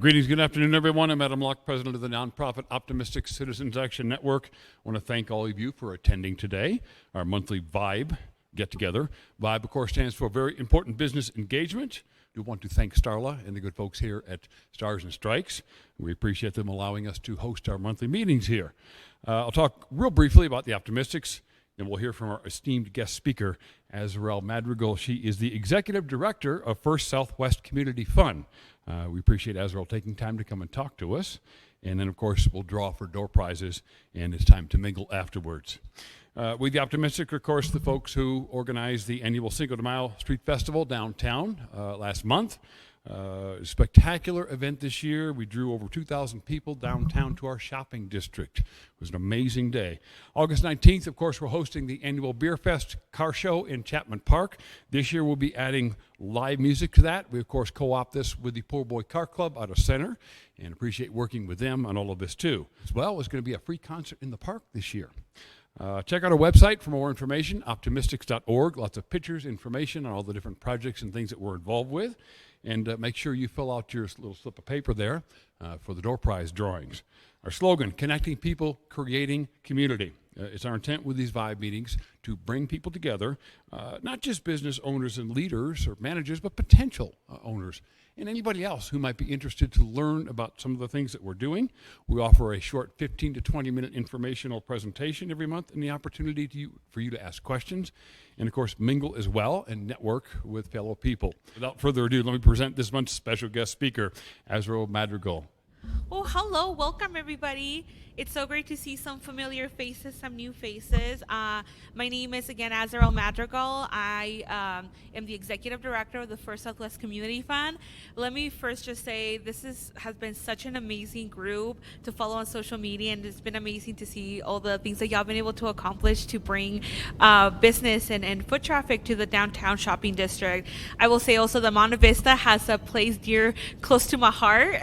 Greetings, good afternoon, everyone. I'm Adam Locke, president of the nonprofit OptiMystics Citizens Action Network. I want to thank all of you for attending today, our monthly VIBE get-together. VIBE, of course, stands for Very Important Business Engagement. We want to thank Starla and the good folks here at Stars and Strikes. We appreciate them allowing us to host our monthly meetings here. I'll talk real briefly about the OptiMystics, and we'll hear from our esteemed guest speaker, Azarel Madrigal. She is the executive director of First Southwest Community Fund. We appreciate Azarel taking time to come and talk to us. And then, of course, we'll draw for door prizes, and it's time to mingle afterwards. With the OptiMystics, of course, the folks who organized the annual Cinco de Mayo Street Festival downtown last month. Spectacular event this year. We drew over 2,000 people downtown to our shopping district. It was an amazing day. August 19th, of course, we're hosting the annual Beer Fest car show in Chapman Park. This year we'll be adding live music to that. We, of course, co-opt this with the Poor Boy Car Club out of Center and appreciate working with them on all of this too. As well, it's going to be a free concert in the park this year. Check out our website for more information, optimistics.org. Lots of pictures, information on all the different projects and things that we're involved with. And make sure you fill out your little slip of paper there for the door prize drawings. Our slogan, connecting people, creating community. It's our intent with these VIBE meetings to bring people together, not just business owners and leaders or managers, but potential owners and anybody else who might be interested to learn about some of the things that we're doing. We offer a short 15 to 20 minute informational presentation every month and the opportunity for you to ask questions and, of course, mingle as well and network with fellow people. Without further ado, let me present this month's special guest speaker, Azarel Madrigal. Oh, hello. Welcome, everybody. It's so great to see some familiar faces, some new faces. My name is, again, Azarel Madrigal. I am the executive director of the First Southwest Community Fund. Let me first just say this has been such an amazing group to follow on social media, and it's been amazing to see all the things that y'all been able to accomplish to bring business and foot traffic to the downtown shopping district. I will say also that Monte Vista has a place dear, close to my heart.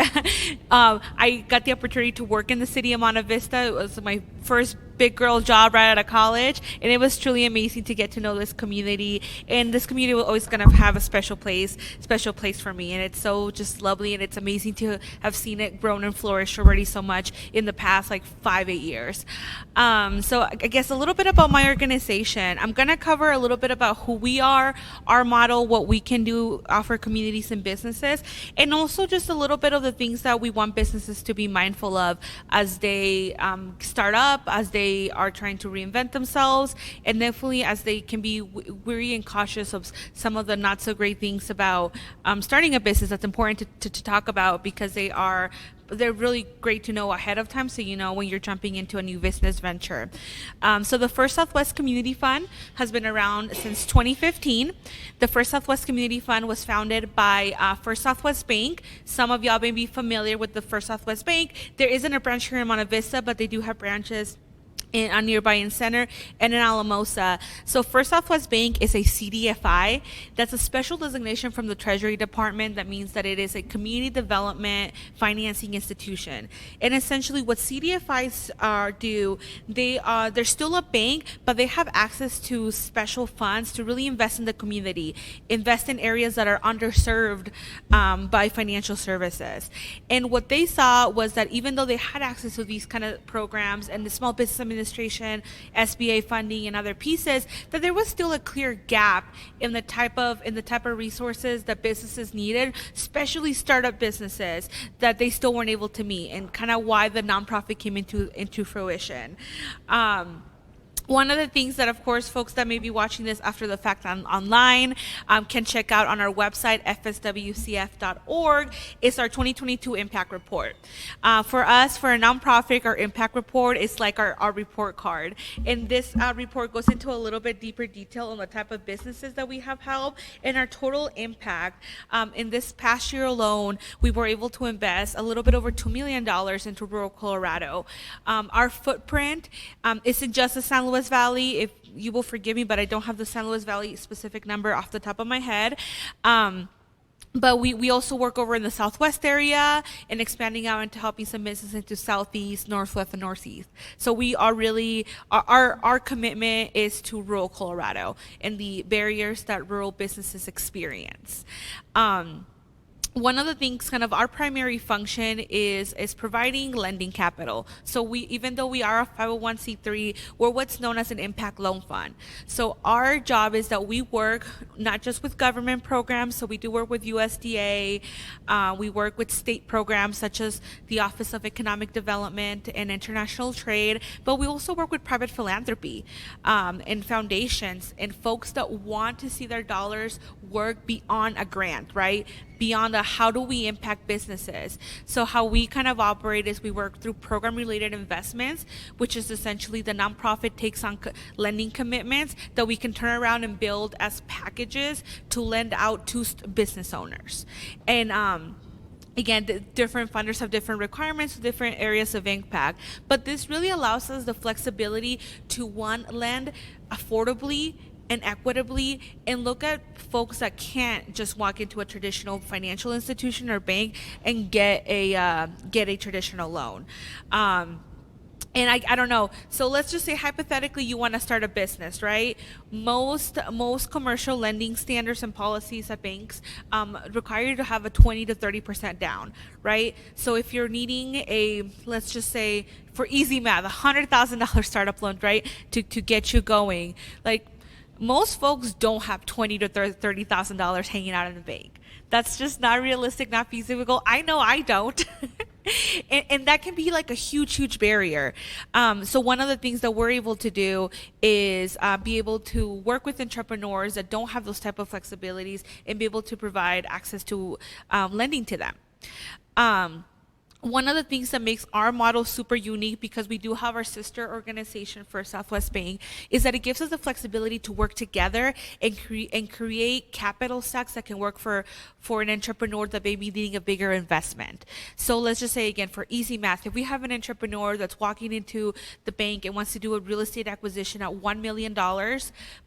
I got the opportunity to work in the city of Monte Vista. It was my first big girl job right out of college, and it was truly amazing to get to know this community, and this community will always gonna have a special place for me, and it's so just lovely, and it's amazing to have seen it grown and flourish already so much in the past like 5-8 years. So I guess a little bit about my organization. I'm gonna cover a little bit about who we are, our model, what we can do, offer communities and businesses, and also just a little bit of the things that we want businesses to be mindful of as they start up, as they are trying to reinvent themselves, and definitely as they can be weary and cautious of some of the not so great things about starting a business. That's important to talk about because they're really great to know ahead of time, so you know when you're jumping into a new business venture. So the First Southwest Community Fund has been around since 2015. The First Southwest Community Fund was founded by First Southwest Bank. Some of y'all may be familiar with the First Southwest Bank. There isn't a branch here in Monte Vista, but they do have branches nearby in Center and in Alamosa. So First Southwest Bank is a CDFI. That's a special designation from the Treasury Department. That means that it is a community development financing institution. And essentially what CDFIs do, they're still a bank, but they have access to special funds to really invest in the community, invest in areas that are underserved by financial services. And what they saw was that even though they had access to these kind of programs and the Small Business Administration, SBA funding, and other pieces, that there was still a clear gap in the type of resources that businesses needed, especially startup businesses, that they still weren't able to meet, and kind of why the nonprofit came into fruition. One of the things that, of course, folks that may be watching this after the fact online can check out on our website, fswcf.org, is our 2022 Impact Report. For us, for a nonprofit, our Impact Report is like our report card. And this report goes into a little bit deeper detail on the type of businesses that we have helped and our total impact. In this past year alone, we were able to invest a little bit over $2 million into rural Colorado. Our footprint isn't just the San Luis Valley. If you will forgive me, but I don't have the San Luis Valley specific number off the top of my head. But we also work over in the Southwest area and expanding out into helping some businesses into Southeast, Northwest, and Northeast. So we are really, our commitment is to rural Colorado and the barriers that rural businesses experience. one of the things, kind of our primary function is providing lending capital. So we, even though we are a 501c3, we're what's known as an impact loan fund. So our job is that we work not just with government programs, so we do work with USDA, we work with state programs such as the Office of Economic Development and International Trade, but we also work with private philanthropy, and foundations and folks that want to see their dollars work beyond a grant, right? Beyond the how do we impact businesses. So how we kind of operate is we work through program related investments, which is essentially the nonprofit takes on lending commitments that we can turn around and build as packages to lend out to business owners. And again, the different funders have different requirements, different areas of impact, but this really allows us the flexibility to, one, lend affordably and equitably, and look at folks that can't just walk into a traditional financial institution or bank and get a traditional loan. And I don't know. So let's just say hypothetically you want to start a business, right? Most commercial lending standards and policies at banks require you to have a 20 to 30% down, right? So if you're needing a, let's just say for easy math, $100,000 startup loan, right, to get you going, like, most folks don't have $20 to $30,000 hanging out in the bank. That's just not realistic, not feasible. I know I don't. And that can be like a huge barrier. So one of the things that we're able to do is be able to work with entrepreneurs that don't have those type of flexibilities and be able to provide access to lending to them. One of the things that makes our model super unique, because we do have our sister organization for Southwest Bank, is that it gives us the flexibility to work together and create capital stacks that can work for an entrepreneur that may be needing a bigger investment. So let's just say, again, for easy math, if we have an entrepreneur that's walking into the bank and wants to do a real estate acquisition at $1 million,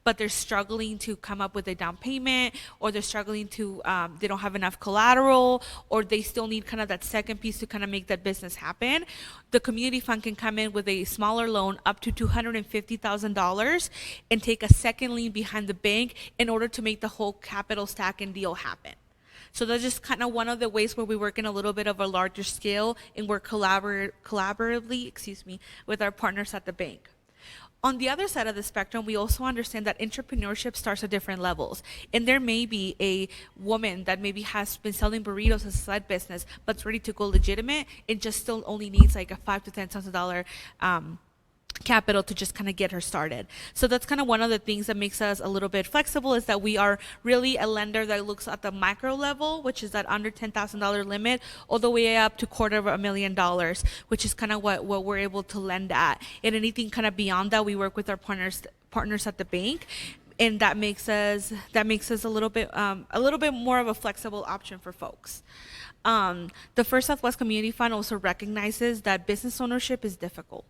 but they're struggling to come up with a down payment, or they're struggling to, they don't have enough collateral, or they still need kind of that second piece to kind of make that business happen, the community fund can come in with a smaller loan up to $250,000 and take a second lien behind the bank in order to make the whole capital stack and deal happen. So that's just kind of one of the ways where we work in a little bit of a larger scale and work collaboratively, with our partners at the bank. On the other side of the spectrum, we also understand that entrepreneurship starts at different levels. And there may be a woman that maybe has been selling burritos as a side business, but's ready to go legitimate and just still only needs like a $5,000 to $10,000 capital to just kind of get her started. So that's kind of one of the things that makes us a little bit flexible, is that we are really a lender that looks at the micro level, which is that under $10,000 limit, all the way up to $250,000, which is kind of what we're able to lend at. And anything kind of beyond that, we work with our partners at the bank, and that makes us a little bit more of a flexible option for folks. The First Southwest Community Fund also recognizes that business ownership is difficult.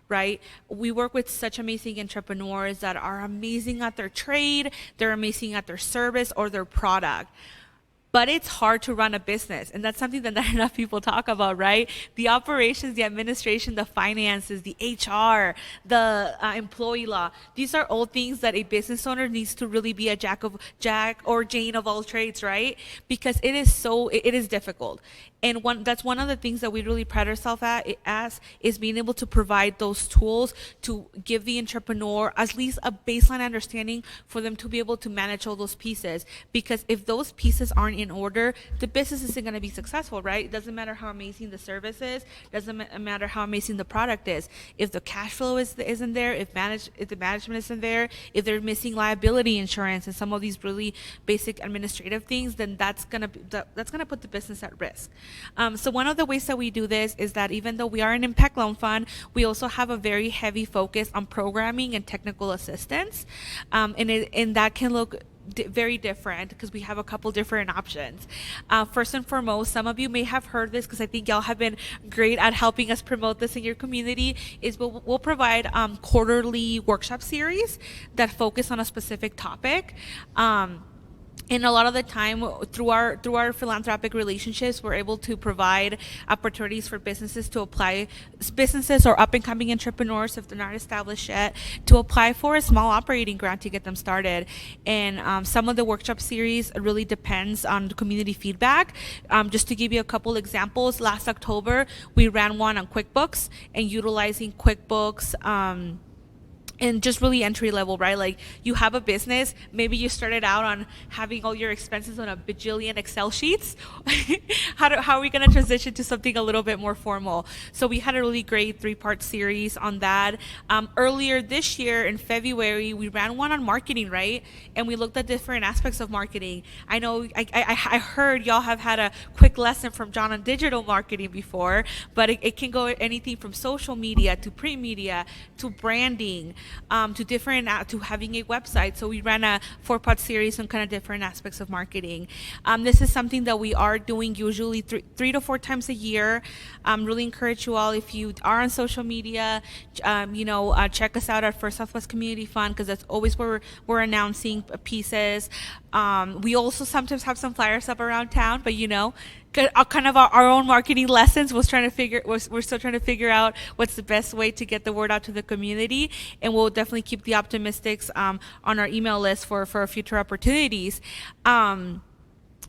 Right? We work with such amazing entrepreneurs that are amazing at their trade, they're amazing at their service or their product. But it's hard to run a business, and that's something that not enough people talk about, right? The operations, the administration, the finances, the HR, the employee law. These are all things that a business owner needs to really be a Jack or Jane of all trades, right? Because it is difficult. And that's one of the things that we really pride ourselves as is being able to provide those tools to give the entrepreneur at least a baseline understanding for them to be able to manage all those pieces. Because if those pieces aren't in order, the business isn't going to be successful, right? It doesn't matter how amazing the service is, doesn't matter how amazing the product is. If the cash flow isn't there, if the management isn't there, if they're missing liability insurance and some of these really basic administrative things, then that's gonna put the business at risk. So one of the ways that we do this is that even though we are an impact loan fund, we also have a very heavy focus on programming and technical assistance, and that can look very different because we have a couple different options. First and foremost, some of you may have heard this because I think y'all have been great at helping us promote this in your community, is we'll provide quarterly workshop series that focus on a specific topic. And a lot of the time, through our philanthropic relationships, we're able to provide opportunities for businesses to apply, businesses or up and coming entrepreneurs, if they're not established yet, to apply for a small operating grant to get them started. And some of the workshop series really depends on the community feedback. Just to give you a couple examples, last October we ran one on QuickBooks and utilizing QuickBooks. And just really entry level, right? Like, you have a business, maybe you started out on having all your expenses on a bajillion Excel sheets. How are we going to transition to something a little bit more formal? So we had a really great 3-part series on that. Earlier this year in February, we ran one on marketing, right? And we looked at different aspects of marketing. I know I heard y'all have had a quick lesson from John on digital marketing before, but it can go anything from social media to print media to branding, to different to having a website. So we ran a 4-part series on kind of different aspects of marketing. This is something that we are doing usually 3 to 4 times a year. Really encourage you all, if you are on social media, check us out at First Southwest Community Fund, because that's always where we're announcing pieces. We also sometimes have some flyers up around town, but kind of our own marketing lessons. We're still trying to figure out what's the best way to get the word out to the community, and we'll definitely keep the OptiMystics on our email list for future opportunities.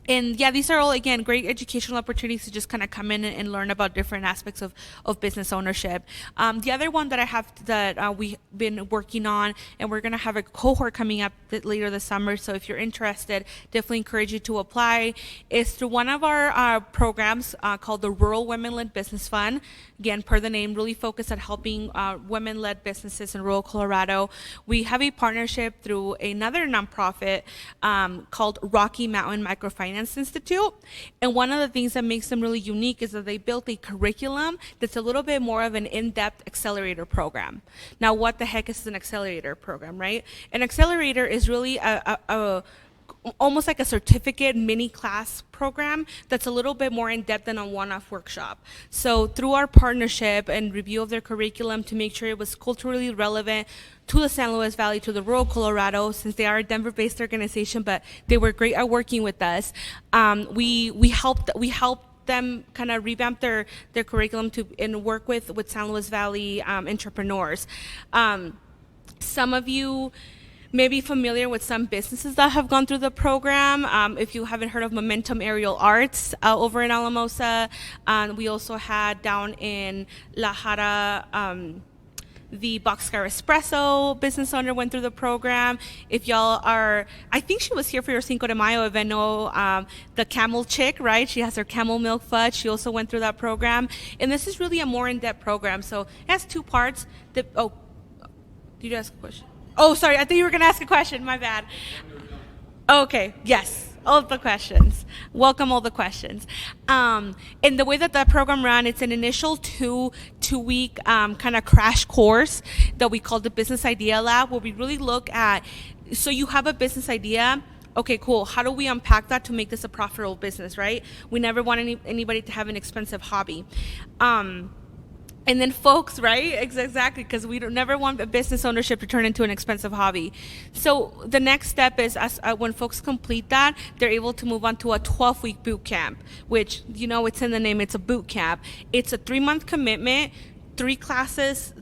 And yeah, these are all, again, great educational opportunities to just kind of come in and learn about different aspects of business ownership. The other one that I have that we've been working on, and we're going to have a cohort coming up later this summer, so if you're interested, definitely encourage you to apply, is through one of our programs called the Rural Women-Led Business Fund. Again, per the name, really focused on helping women-led businesses in rural Colorado. We have a partnership through another nonprofit called Rocky Mountain Microfinance Institute. And one of the things that makes them really unique is that they built a curriculum that's a little bit more of an in-depth accelerator program. Now, what the heck is an accelerator program, right? An accelerator is really a almost like a certificate mini class program that's a little bit more in depth than a one-off workshop. So through our partnership and review of their curriculum to make sure it was culturally relevant to the San Luis Valley, to the rural Colorado, since they are a Denver-based organization, but they were great at working with us. We helped them kind of revamp their curriculum and work with San Luis Valley entrepreneurs. Some of you may be familiar with some businesses that have gone through the program. If you haven't heard of Momentum Aerial Arts over in Alamosa, we also had down in La Jara, the Boxcar Espresso business owner went through the program. If y'all are, I think she was here for your Cinco de Mayo event, the Camel Chick, right? She has her camel milk fudge. She also went through that program. And this is really a more in-depth program. So it has 2 parts. Did you ask a question? Oh, sorry, I thought you were going to ask a question. My bad. Okay, yes, all the questions. Welcome all the questions. And the way that program ran, it's an initial two-week kind of crash course that we call the Business Idea Lab, where we really look at, so you have a business idea. Okay, cool. How do we unpack that to make this a profitable business, right? We never want anybody to have an expensive hobby. And then folks, right? Exactly, because we never want a business ownership to turn into an expensive hobby. So the next step is when folks complete that, they're able to move on to a 12-week boot camp, which, it's in the name, it's a boot camp. It's a 3-month commitment, 3 classes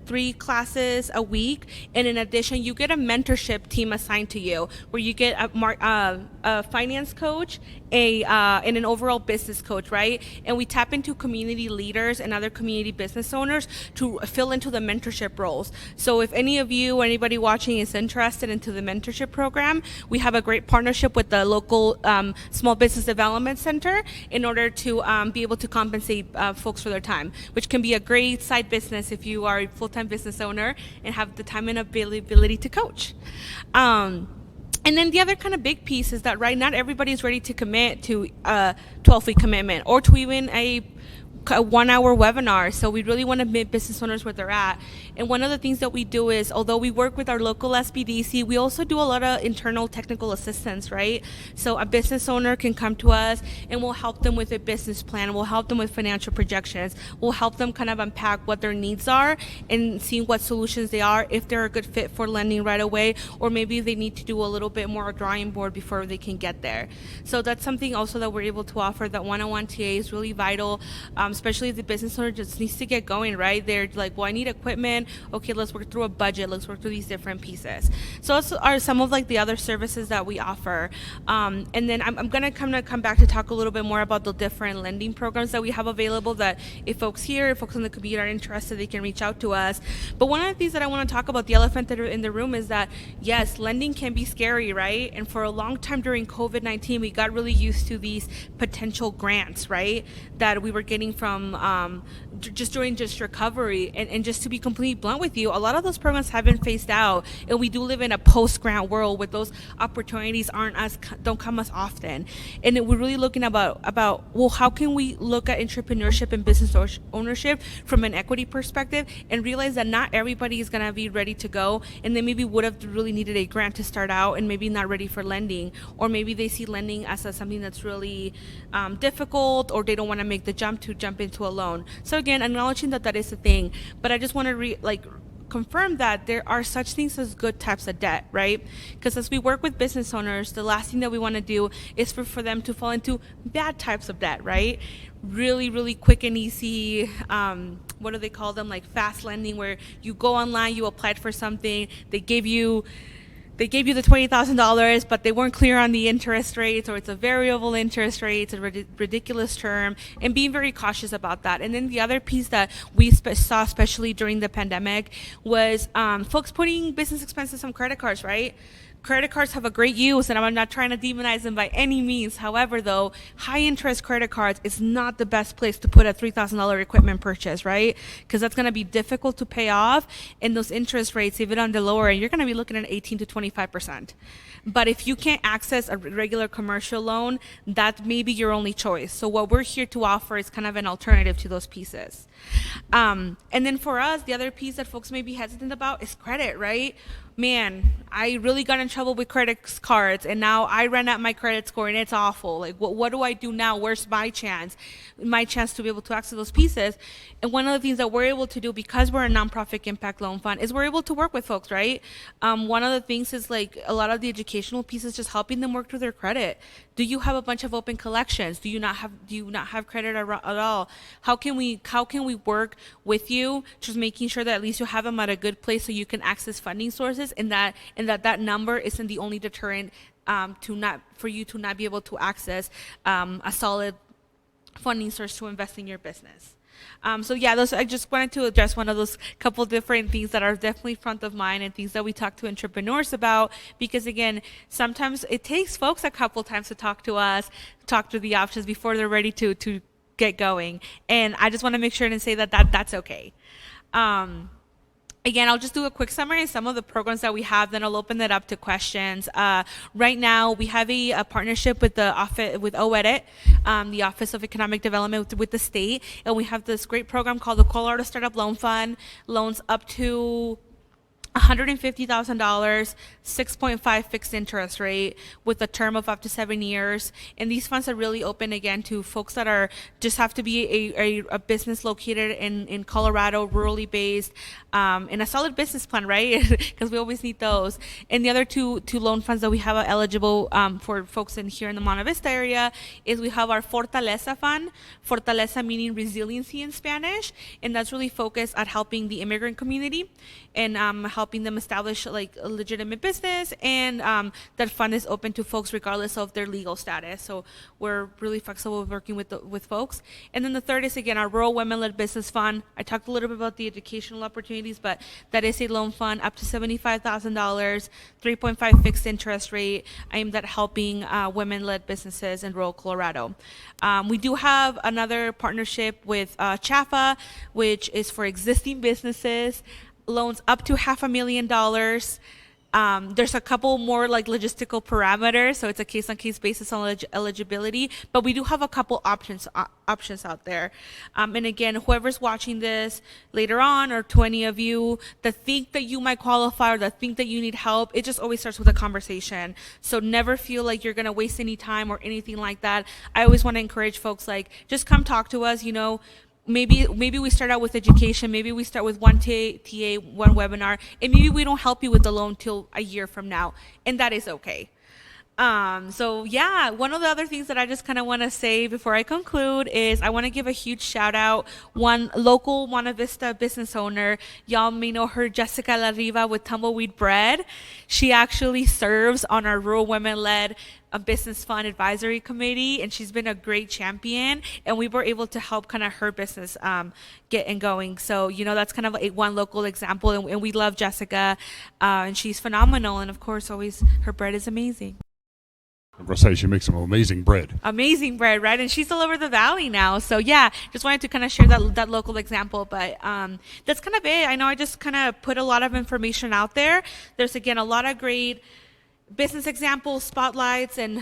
a week, and in addition, you get a mentorship team assigned to you, where you get a finance coach, and an overall business coach, right? And we tap into community leaders and other community business owners to fill into the mentorship roles. So if any of you or anybody watching is interested into the mentorship program, we have a great partnership with the local Small Business Development Center in order to be able to compensate folks for their time, which can be a great side business if you are a full-time business owner and have the time and ability to coach. And then the other kind of big piece is that, right, not everybody is ready to commit to a 12-week commitment or to even a 1-hour webinar. So we really want to meet business owners where they're at. And one of the things that we do is, although we work with our local SBDC, we also do a lot of internal technical assistance, right? So a business owner can come to us and we'll help them with a business plan. We'll help them with financial projections. We'll help them kind of unpack what their needs are and see what solutions they are, if they're a good fit for lending right away, or maybe they need to do a little bit more drawing board before they can get there. So that's something also that we're able to offer. That one-on-one TA is really vital, especially if the business owner just needs to get going, right? They're like, well, I need equipment. Okay, let's work through a budget. Let's work through these different pieces. So those are some of like the other services that we offer. And then I'm gonna come back to talk a little bit more about the different lending programs that we have available, that if folks here, if folks in the community are interested, they can reach out to us. But one of the things that I want to talk about, the elephant in the room, is that yes, lending can be scary, right? And for a long time during COVID-19, we got really used to these potential grants, right? That we were getting from during recovery. And just to be completely blunt with you, a lot of those programs have been phased out, and we do live in a post-grant world where those opportunities don't come as often. And we're really looking about well, how can we look at entrepreneurship and business ownership from an equity perspective, and realize that not everybody is going to be ready to go, and they maybe would have really needed a grant to start out and maybe not ready for lending, or maybe they see lending as something that's really difficult, or they don't want to make the jump into a loan. So again, acknowledging that is a thing, but I just want to confirm that there are such things as good types of debt, right? Because as we work with business owners, the last thing that we want to do is for them to fall into bad types of debt, right? Really, really quick and easy, what do they call them? Like fast lending, where you go online, you applied for something, they gave you the $20,000, but they weren't clear on the interest rates, or it's a variable interest rate, it's a ridiculous term, and being very cautious about that. And then the other piece that we saw, especially during the pandemic, was folks putting business expenses on credit cards, right? Credit cards have a great use, and I'm not trying to demonize them by any means. However, though, high interest credit cards is not the best place to put a $3,000 equipment purchase, right? Because that's going to be difficult to pay off, and those interest rates, even on the lower end, you're going to be looking at 18 to 25%. But if you can't access a regular commercial loan, that may be your only choice. So what we're here to offer is kind of an alternative to those pieces. And then for us, the other piece that folks may be hesitant about is credit, right? Man, I really got in trouble with credit cards, and now I ran out my credit score, and it's awful. Like, what do I do now? Where's my chance to be able to access those pieces? And one of the things that we're able to do, because we're a nonprofit impact loan fund, is we're able to work with folks, right? One of the things is like a lot of the educational pieces, just helping them work through their credit. Do you have a bunch of open collections? Do you not have credit at all? How can we work with you, just making sure that at least you have them at a good place so you can access funding sources, and that number isn't the only deterrent for you to not be able to access a solid funding source to invest in your business. So yeah, I just wanted to address one of those couple different things that are definitely front of mind, and things that we talk to entrepreneurs about, because again, sometimes it takes folks a couple times to talk to us, talk through the options before they're ready to get going. And I just want to make sure and say that's okay. Again, I'll just do a quick summary of some of the programs that we have, then I'll open it up to questions. Right now, we have a partnership with OEDIT, the Office of Economic Development with the state, and we have this great program called the Colorado Startup Loan Fund, loans up to $150,000, 6.5 fixed interest rate with a term of up to 7 years. And these funds are really open again to folks that just have to be a business located in Colorado, rurally based, and a solid business plan, right? Because we always need those. And the other two loan funds that we have eligible for folks here in the Monte Vista area is we have our Fortaleza fund, Fortaleza meaning resiliency in Spanish, and that's really focused at helping the immigrant community and helping them establish like a legitimate business, and that fund is open to folks regardless of their legal status. So we're really flexible with working with folks. And then the third is again our Rural Women-Led Business Fund. I talked a little bit about the educational opportunities, but that is a loan fund up to $75,000, 3.5 fixed interest rate, aimed at helping women-led businesses in rural Colorado. We do have another partnership with CHAFA, which is for existing businesses. Loans up to $500,000, There's a couple more like logistical parameters, so it's a case-on-case basis on eligibility, but we do have a couple options out there. And again, whoever's watching this later on, or to any of you that think that you might qualify or that think that you need help, it just always starts with a conversation. So never feel like you're gonna waste any time or anything like that. I always want to encourage folks, like, just come talk to us. Maybe we start out with education, maybe we start with one TA, one webinar, and maybe we don't help you with the loan till a year from now, and that is okay. So yeah, one of the other things that I just kind of want to say before I conclude is I want to give a huge shout out. One local Monte Vista business owner, y'all may know her, Jessica Lariva with Tumbleweed Bread. She actually serves on our Rural Women-led Business Fund Advisory Committee, and she's been a great champion, and we were able to help kind of her business get and going. So that's kind of one local example, and we love Jessica, and she's phenomenal, and of course always her bread is amazing. I'm going to say she makes some amazing bread. Amazing bread, right? And she's all over the valley now. So yeah, just wanted to kind of share that local example. But that's kind of it. I know I just kind of put a lot of information out there. There's, again, a lot of great business examples, spotlights, and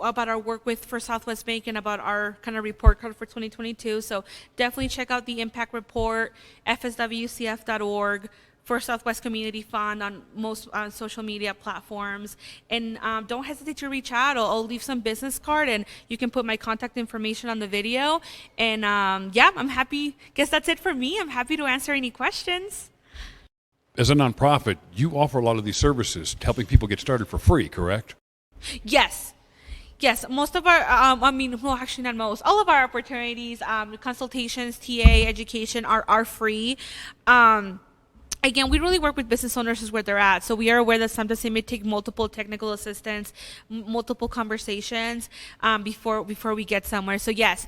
about our work for Southwest Bank and about our kind of report card for 2022. So definitely check out the impact report, fswcf.org, for Southwest Community Fund on most social media platforms. And don't hesitate to reach out. I'll leave some business card, and you can put my contact information on the video. And yeah, I'm happy. Guess that's it for me. I'm happy to answer any questions. As a nonprofit, you offer a lot of these services, helping people get started for free, correct? Yes. Yes, most of our, well, actually not most, all of our opportunities, consultations, TA, education are free. Again, we really work with business owners where they're at. So we are aware that sometimes they may take multiple technical assistance, multiple conversations before we get somewhere. So yes,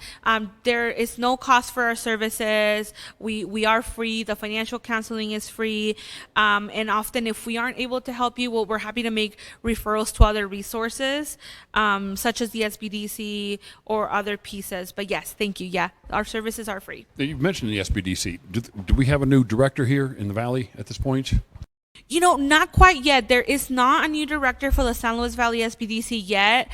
there is no cost for our services. We are free. The financial counseling is free. And often if we aren't able to help you, well, we're happy to make referrals to other resources, such as the SBDC or other pieces. But yes, thank you. Yeah, our services are free. You've mentioned the SBDC. Do we have a new director here in the Valley at this point? Not quite yet. There is not a new director for the San Luis Valley SBDC yet.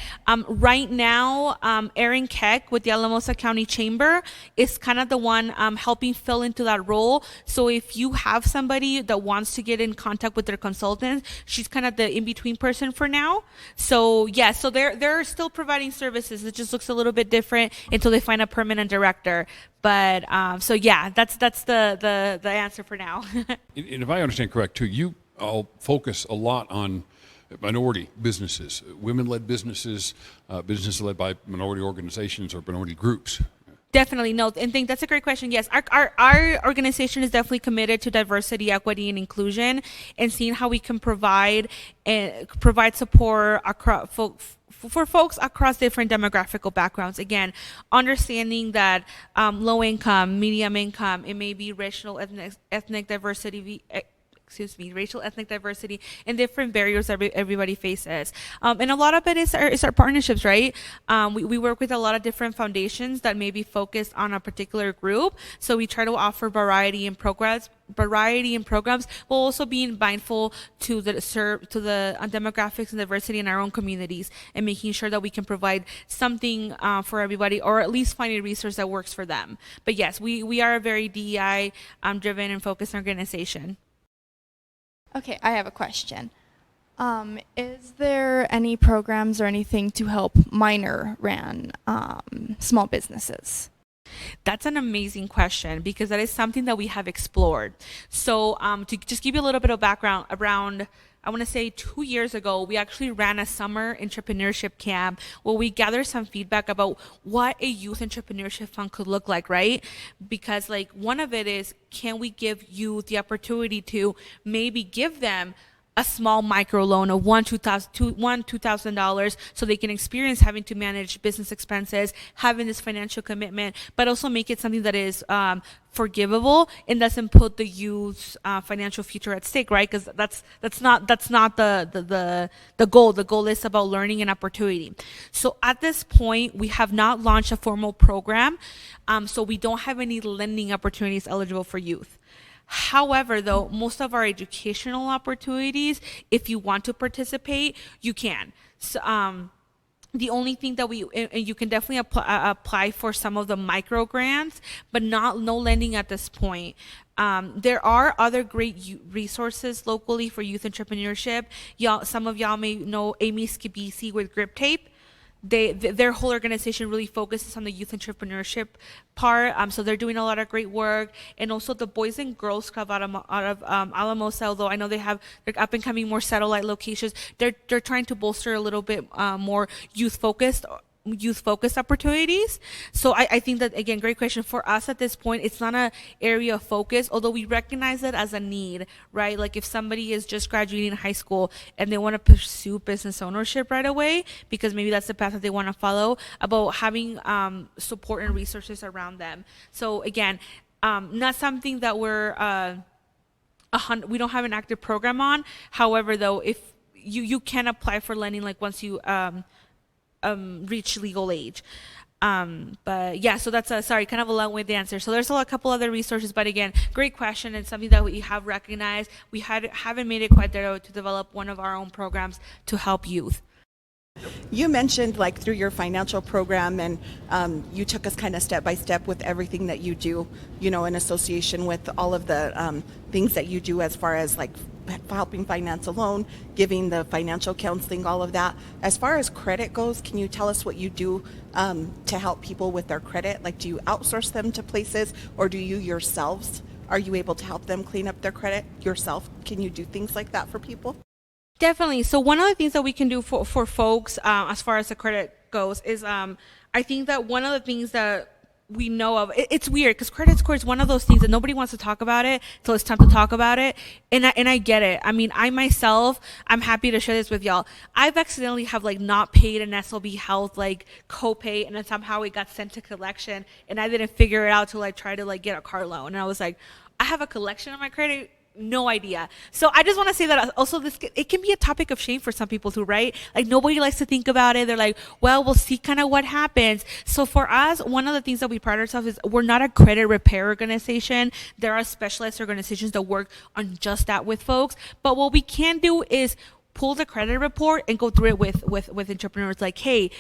Right now, Aaron Keck with the Alamosa County Chamber is kind of the one helping fill into that role. So if you have somebody that wants to get in contact with their consultant, she's kind of the in-between person for now. So yeah, so they're still providing services. It just looks a little bit different until they find a permanent director. But so yeah, that's the answer for now. And if I understand correct too, you all focus a lot on minority businesses, women-led businesses, businesses led by minority organizations or minority groups. Definitely, no, and think that's a great question. Yes, our organization is definitely committed to diversity, equity, and inclusion, and seeing how we can provide support across for folks across different demographical backgrounds. Again, understanding that low income, medium income, it may be racial, ethnic diversity. Racial, ethnic diversity, and different barriers that everybody faces. And a lot of it is our partnerships, right? We work with a lot of different foundations that may be focused on a particular group. So we try to offer variety in programs, while also being mindful to the demographics and diversity in our own communities, and making sure that we can provide something for everybody, or at least find a resource that works for them. But yes, we are a very DEI driven and focused organization. Okay, I have a question. Is there any programs or anything to help minor-ran small businesses? That's an amazing question, because that is something that we have explored. So to just give you a little bit of background, around, I want to say 2 years ago, we actually ran a summer entrepreneurship camp where we gathered some feedback about what a youth entrepreneurship fund could look like, right? Because one of it is, can we give youth the opportunity to maybe give them a small micro loan of $2,000 so they can experience having to manage business expenses, having this financial commitment, but also make it something that is forgivable and doesn't put the youth's financial future at stake, right? Because that's not the goal. The goal is about learning and opportunity. So at this point, we have not launched a formal program, so we don't have any lending opportunities eligible for youth. However, though, most of our educational opportunities, if you want to participate, you can. So, the only thing that and you can definitely apply for some of the micro grants, but no lending at this point. There are other great resources locally for youth entrepreneurship. Some of y'all may know Amy Skibisi with Grip Tape. Their whole organization really focuses on the youth entrepreneurship part. So they're doing a lot of great work, and also the Boys and Girls Club out of Alamosa. Although I know they're up and coming more satellite locations, they're trying to bolster a little bit more youth focused opportunities. So I think that, again, great question. For us at this point, it's not an area of focus, although we recognize it as a need, right? Like if somebody is just graduating high school and they want to pursue business ownership right away, because maybe that's the path that they want to follow, about having support and resources around them. So again, not something that we don't have an active program on. However, though, if you can apply for lending, like once you reach legal age. But yeah, so that's kind of a long-winded answer. So there's a couple other resources, but again, great question, and something that we have recognized. We haven't made it quite there to develop one of our own programs to help youth. You mentioned like through your financial program, and you took us kind of step by step with everything that you do, in association with all of the things that you do as far as like helping finance a loan, giving the financial counseling, all of that. As far as credit goes, can you tell us what you do to help people with their credit? Like, do you outsource them to places, or do you yourselves, are you able to help them clean up their credit yourself? Can you do things like that for people? Definitely. So one of the things that we can do for folks as far as the credit goes is I think that one of the things that we know of, it's weird because credit score is one of those things that nobody wants to talk about it until it's time to talk about it. And I get it. I mean, I myself, I'm happy to share this with y'all. I've accidentally have like not paid an SLB Health like copay, and then somehow it got sent to collection, and I didn't figure it out till I tried to like get a car loan. And I was like, I have a collection on my credit. No idea. So I just want to say that also it can be a topic of shame for some people too, right? Like nobody likes to think about it. They're like, well, we'll see kind of what happens. So for us, one of the things that we pride ourselves is we're not a credit repair organization. There are specialized organizations that work on just that with folks. But what we can do is pull the credit report and go through it with entrepreneurs. Like, hey,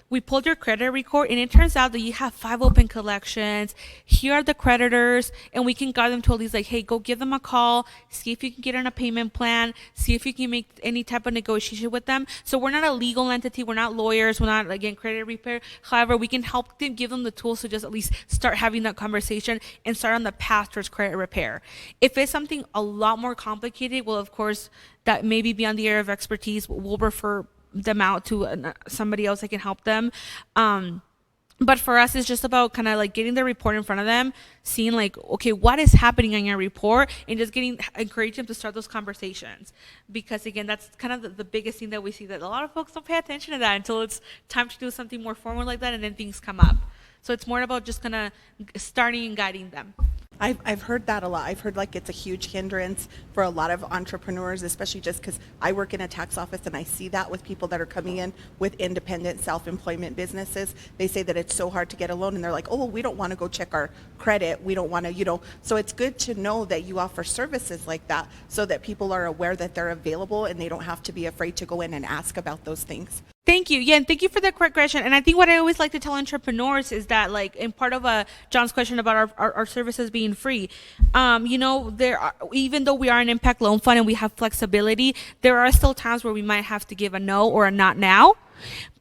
we pulled your credit report, and it turns out that you have 5 open collections. Here are the creditors, and we can guide them to at least like, hey, go give them a call, see if you can get on a payment plan, see if you can make any type of negotiation with them. So we're not a legal entity. We're not lawyers. We're not, again, credit repair. However, we can help them, give them the tools to just at least start having that conversation and start on the path towards credit repair. If it's something a lot more complicated, well, of course, that may be beyond the area of expertise. We'll refer them out to somebody else that can help them. But for us, it's just about kind of like getting the report in front of them, seeing like, okay, what is happening on your report, and just encourage them to start those conversations. Because again, that's kind of the biggest thing that we see, that a lot of folks don't pay attention to that until it's time to do something more formal like that, and then things come up. So it's more about just kind of starting and guiding them. I've heard that a lot. I've heard like it's a huge hindrance for a lot of entrepreneurs, especially just because I work in a tax office and I see that with people that are coming in with independent self-employment businesses. They say that it's so hard to get a loan, and they're like, oh, well, we don't want to go check our credit. We don't want to, So it's good to know that you offer services like that so that people are aware that they're available and they don't have to be afraid to go in and ask about those things. Thank you. Yeah, and thank you for that correct question. And I think what I always like to tell entrepreneurs is that, like, in part of John's question about our services being free, even though we are an impact loan fund and we have flexibility, there are still times where we might have to give a no or a not now.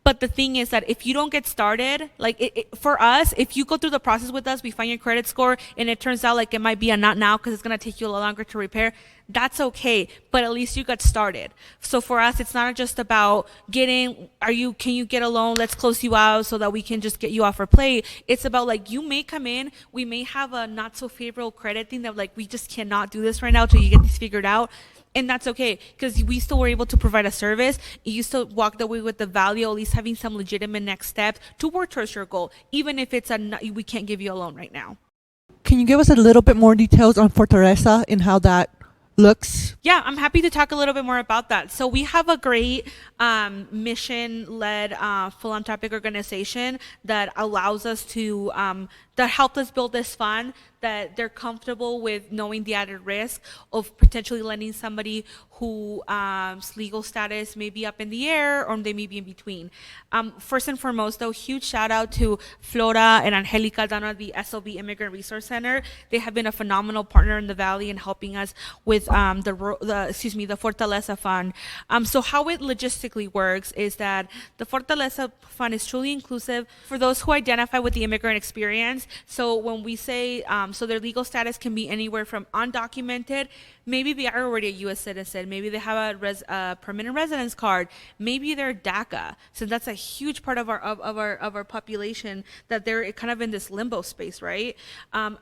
But the thing is that if you don't get started, like for us, if you go through the process with us, we find your credit score and it turns out like it might be a not now because it's going to take you a lot longer to repair, that's okay. But at least you got started. So for us, it's not just about can you get a loan? Let's close you out so that we can just get you off our plate. It's about like, you may come in, we may have a not so favorable credit thing that like, we just cannot do this right now till you get this figured out. And that's okay, because we still were able to provide a service. You still walked away with the value, at least having some legitimate next steps to work towards your goal, even if it's we can't give you a loan right now. Can you give us a little bit more details on Fortaleza and how that looks? Yeah, I'm happy to talk a little bit more about that. So we have a great mission-led philanthropic organization that allows us to that helped us build this fund, that they're comfortable with knowing the added risk of potentially lending somebody whose legal status may be up in the air or they may be in between. First and foremost, though, huge shout out to Flora and Angelica down at the SOB Immigrant Resource Center. They have been a phenomenal partner in the Valley in helping us with the Fortaleza Fund. So how it logistically works is that the Fortaleza Fund is truly inclusive for those who identify with the immigrant experience. So when we say, so their legal status can be anywhere from undocumented, maybe they are already a U.S. citizen, maybe they have a permanent residence card, maybe they're DACA. So that's a huge part of our population, that they're kind of in this limbo space, right?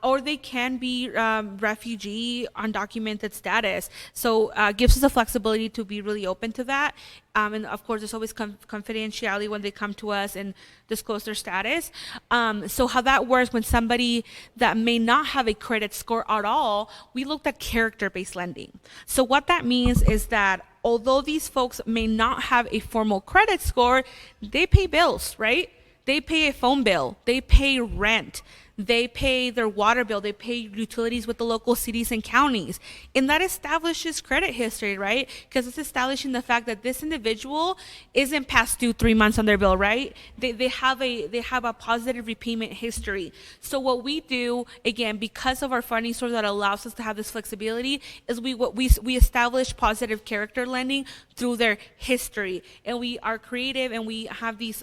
Or they can be refugee, undocumented status. So gives us the flexibility to be really open to that. And of course, there's always confidentiality when they come to us and disclose their status. So how that works, when somebody that may not have a credit score at all, we looked at character-based lending. So what that means is that although these folks may not have a formal credit score, they pay bills, right? They pay a phone bill, they pay rent, they pay their water bill, they pay utilities with the local cities and counties. And that establishes credit history, right? Because it's establishing the fact that this individual isn't past due 3 months on their bill, right? They have a positive repayment history. So what we do, again, because of our funding source that allows us to have this flexibility, is we establish positive character lending through their history. And we are creative, and we have these,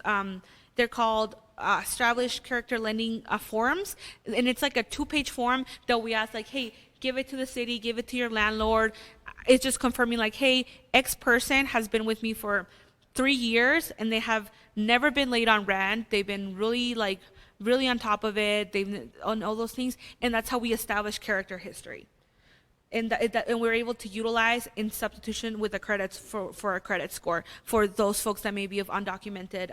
they're called established character lending forms, and it's like a 2-page form that we ask, like, hey, give it to the city, give it to your landlord. It's just confirming, like, hey, X person has been with me for 3 years and they have never been late on rent. They've been really on top of it. They've on all those things, and that's how we establish character history. And we're able to utilize in substitution with the credits for a credit score for those folks that may be of undocumented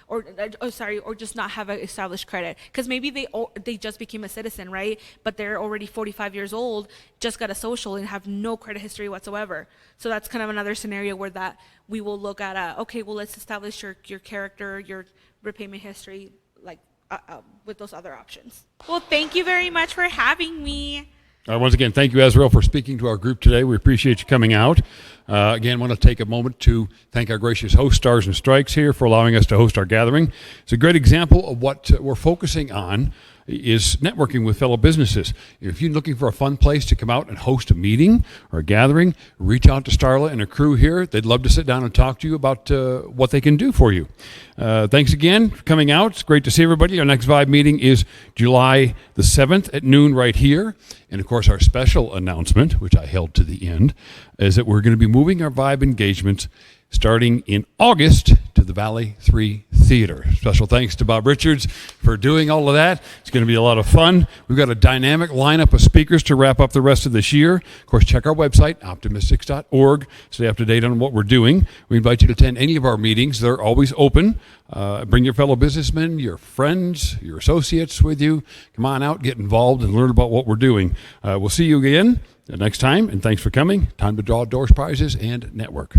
or just not have an established credit, because maybe they just became a citizen, right? But they're already 45 years old, just got a social, and have no credit history whatsoever. So that's kind of another scenario where that we will look at okay, well, let's establish your character, your repayment history, with those other options. Well, thank you very much for having me. Once again, thank you, Azarel, for speaking to our group today. We appreciate you coming out. Again, want to take a moment to thank our gracious host, Stars and Strikes, here for allowing us to host our gathering. It's a great example of what we're focusing on, is networking with fellow businesses. If you're looking for a fun place to come out and host a meeting or a gathering, reach out to Starla and her crew here. They'd love to sit down and talk to you about what they can do for you. Thanks again for coming out. It's great to see everybody. Our next Vibe meeting is July the 7th at noon right here. And of course, our special announcement, which I held to the end, is that we're going to be moving our Vibe engagements starting in August to the Valley 3 Theater. Special thanks to Bob Richards for doing all of that. It's going to be a lot of fun. We've got a dynamic lineup of speakers to wrap up the rest of this year. Of course, check our website, OptiMystics.org. Stay up to date on what we're doing. We invite you to attend any of our meetings. They're always open. Bring your fellow businessmen, your friends, your associates with you. Come on out, get involved, and learn about what we're doing. We'll see you again next time, and thanks for coming. Time to draw doors prizes and network.